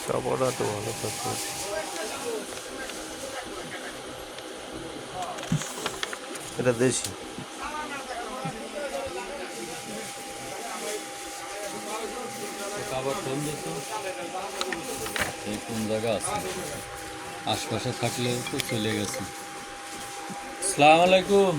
সবটা তো ভালো থাকবে। এটা দেশি। আবার ফোন দিত এই কোন জায়গা আছে আশপাশে থাকলেও তো চলে গেছে। আসসালামু আলাইকুম।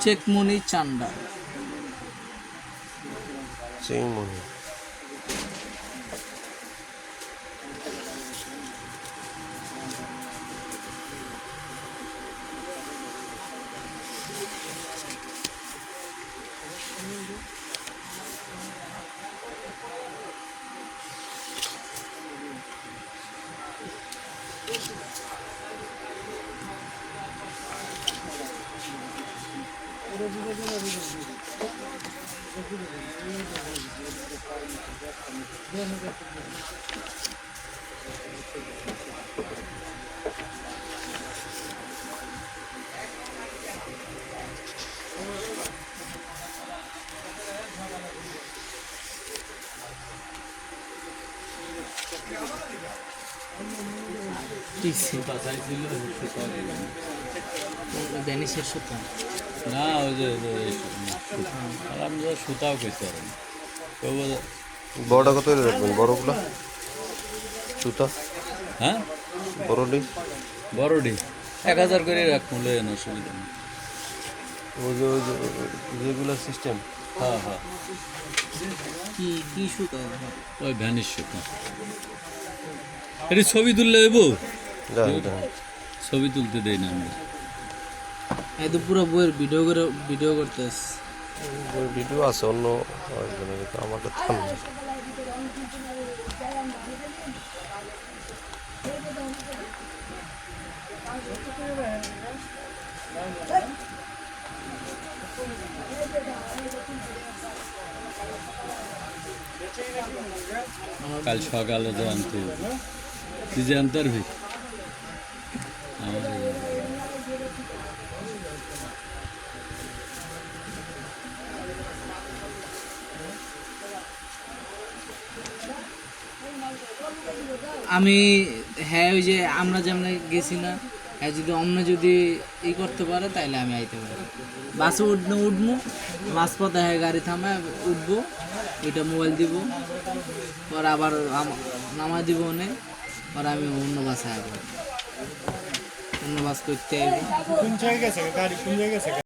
চেকমনি চান্ডা চিংমনি। ব্যানিশের সুতা না ওই যে আমি যে সুতাও করতে পারি না। বড়টা কত করে রাখবেন? বড়গুলো সুতা হ্যাঁ বড়টি বড়ডি 1000 করে রাখ মূল্য অসুবিধা নেই। যেগুলো সিস্টেম। হ্যাঁ হ্যাঁ কি কি সুতা? ওই ভ্যানিশ সুতা। এটা ছবি তুললে এবো ছবি তুলতে দেই না আমরা। এই তো পুরো বইয়ের ভিডিও করতেছ। ভিডিও আছে অন্য আমাকে থাম। কাল সকালে যে আনতে তুই যে আনতে পারবি আমার আমি হ্যাঁ ওই যে আমরা যেমন গেছি না, হ্যাঁ যদি অন্য যদি ই করতে পারে তাইলে আমি আইতে পারি। বাসে উঠবো মাঝপথে, হ্যাঁ গাড়ি থামে উঠবো, এটা মোবাইল দিব, পর আবার নামাই দিব অনেক, পর আমি অন্য বাসে আসবো, অন্য বাস করতে কোন জায়গায় গেছে গাড়ি? কোন জায়গায় গেছে?